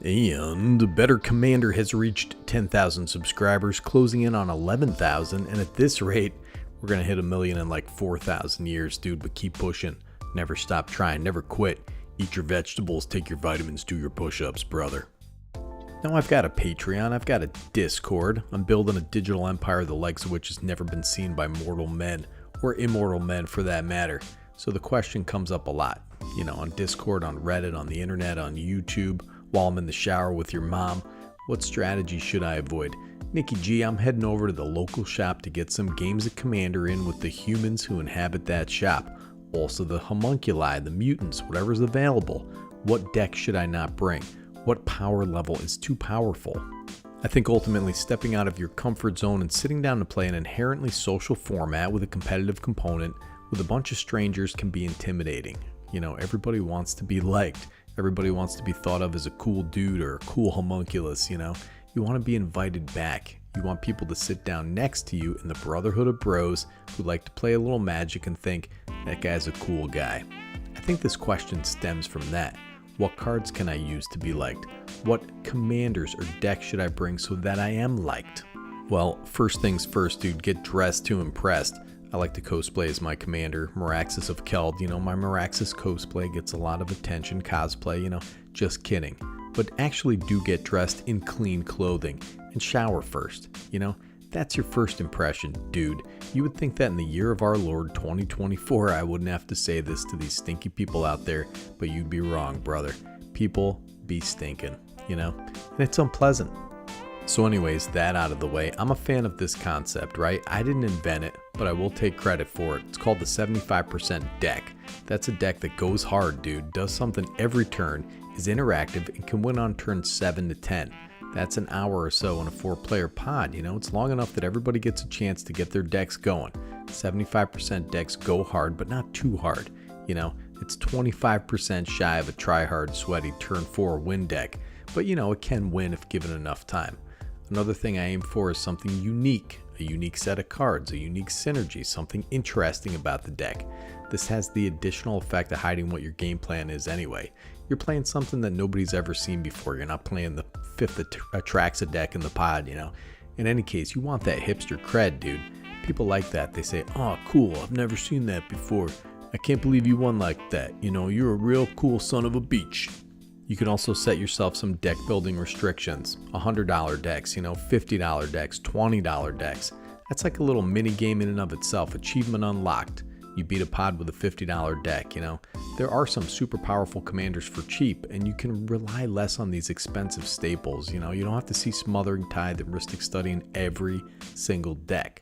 And Better Commander has reached 10,000 subscribers, closing in on 11,000, and at this rate, we're going to hit 1 million in like 4,000 years, dude, but keep pushing. Never stop trying, never quit. Eat your vegetables, take your vitamins, do your push-ups, brother. Now I've got a Patreon, I've got a Discord. I'm building a digital empire the likes of which has never been seen by mortal men, or immortal men for that matter. So the question comes up a lot, on Discord, on Reddit, on the internet, on YouTube, while I'm in the shower with your mom. What strategy should I avoid? Nikki G, I'm heading over to the local shop to get some games of Commander in with the humans who inhabit that shop. Also the homunculi, the mutants, whatever's available. What deck should I not bring? What power level is too powerful? I think ultimately stepping out of your comfort zone and sitting down to play an inherently social format with a competitive component with a bunch of strangers can be intimidating. Everybody wants to be liked. Everybody wants to be thought of as a cool dude or a cool homunculus, You want to be invited back. You want people to sit down next to you in the brotherhood of bros who like to play a little magic and think, that guy's a cool guy. I think this question stems from that. What cards can I use to be liked? What commanders or decks should I bring so that I am liked? Well, first things first, dude, get dressed to impress. I like to cosplay as my commander, Meraxis of Keld. My Meraxis cosplay gets a lot of attention, cosplay, just kidding. But actually do get dressed in clean clothing and shower first, That's your first impression, dude. You would think that in the year of our Lord 2024, I wouldn't have to say this to these stinky people out there, but you'd be wrong, brother. People be stinking, and it's unpleasant. So anyways, that out of the way, I'm a fan of this concept, right? I didn't invent it, but I will take credit for it. It's called the 75% deck. That's a deck that goes hard, dude, does something every turn, is interactive, and can win on turns 7 to 10. That's an hour or so in a 4-player pod, It's long enough that everybody gets a chance to get their decks going. 75% decks go hard, but not too hard, It's 25% shy of a try-hard, sweaty turn 4 win deck, but it can win if given enough time. Another thing I aim for is something unique, a unique set of cards, a unique synergy, something interesting about the deck. This has the additional effect of hiding what your game plan is anyway. You're playing something that nobody's ever seen before. You're not playing the 5th Atraxa deck in the pod, In any case, you want that hipster cred, dude. People like that. They say, oh, cool, I've never seen that before. I can't believe you won like that. You're a real cool son of a beach. You can also set yourself some deck building restrictions. $100 decks, $50 decks, $20 decks. That's like a little mini game in and of itself. Achievement unlocked. You beat a pod with a $50 deck, There are some super powerful commanders for cheap, and you can rely less on these expensive staples, You don't have to see Smothering Tide and Rhystic Study in every single deck.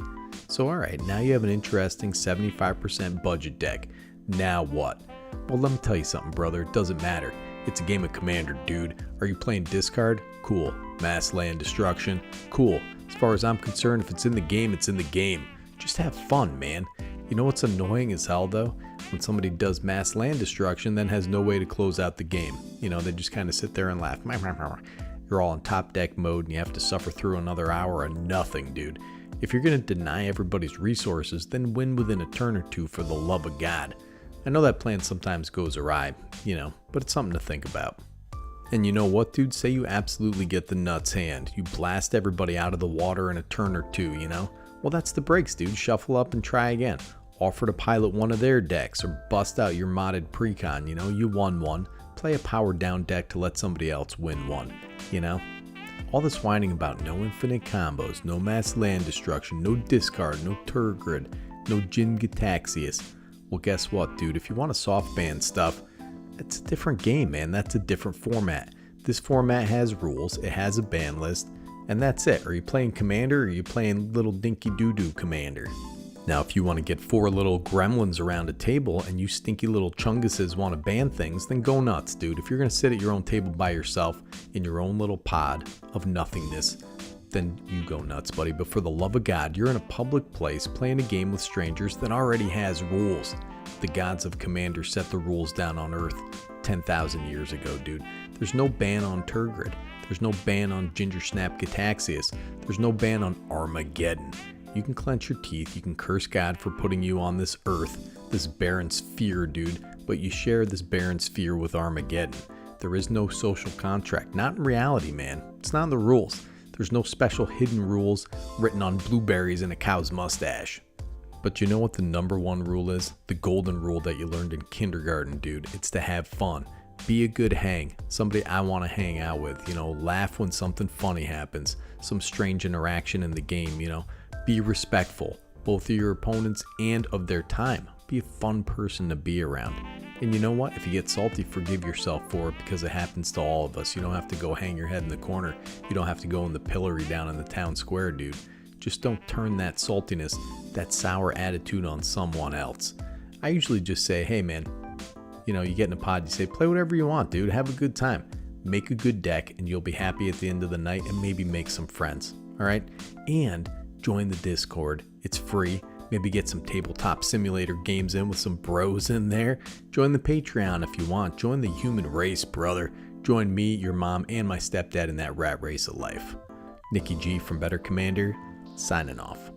So alright, now you have an interesting 75% budget deck. Now what? Well, let me tell you something, brother. It doesn't matter. It's a game of Commander, dude. Are you playing discard? Cool. Mass land destruction? Cool. As far as I'm concerned, if it's in the game, it's in the game. Just have fun, man. You know what's annoying as hell, though? When somebody does mass land destruction, then has no way to close out the game. They just kind of sit there and laugh. You're all in top deck mode, and you have to suffer through another hour of nothing, dude. If you're going to deny everybody's resources, then win within a turn or two for the love of God. I know that plan sometimes goes awry, but it's something to think about. And you know what, dude? Say you absolutely get the nuts hand. You blast everybody out of the water in a turn or two, Well, that's the breaks, dude. Shuffle up and try again. Offer to pilot one of their decks or bust out your modded precon, You won one. Play a powered down deck to let somebody else win one, All this whining about no infinite combos, no mass land destruction, no discard, no Turgid, no Jin Gitaxias. Well, guess what, dude? If you want to soft ban stuff, it's a different game, man. That's a different format. This format has rules, it has a ban list, and that's it. Are you playing Commander or are you playing little dinky doo-doo Commander? Now, if you want to get 4 little gremlins around a table and you stinky little chunguses want to ban things, then go nuts, dude. If you're going to sit at your own table by yourself in your own little pod of nothingness, then you go nuts, buddy. But for the love of God, you're in a public place playing a game with strangers that already has rules. The gods of Commander set the rules down on Earth 10,000 years ago, dude. There's no ban on Turgid. There's no ban on Ginger Snap Gitaxias. There's no ban on Armageddon. You can clench your teeth, you can curse God for putting you on this Earth, this barren sphere, dude, but you share this barren sphere with Armageddon. There is no social contract. Not in reality, man. It's not in the rules. There's no special hidden rules written on blueberries and a cow's mustache. But you know what the number one rule is? The golden rule that you learned in kindergarten, dude. It's to have fun. Be a good hang. Somebody I want to hang out with. Laugh when something funny happens. Some strange interaction in the game, Be respectful, both of your opponents and of their time. Be a fun person to be around. And you know what? If you get salty, forgive yourself for it, because it happens to all of us. You don't have to go hang your head in the corner. You don't have to go in the pillory down in the town square, dude. Just don't turn that saltiness, that sour attitude on someone else. I usually just say, hey man, you get in a pod, you say, play whatever you want, dude. Have a good time. Make a good deck, and you'll be happy at the end of the night, and maybe make some friends. All right? And join the Discord. It's free. Maybe get some tabletop simulator games in with some bros in there. Join the Patreon if you want. Join the human race, brother. Join me, your mom, and my stepdad in that rat race of life. Nikki G from Better Commander, signing off.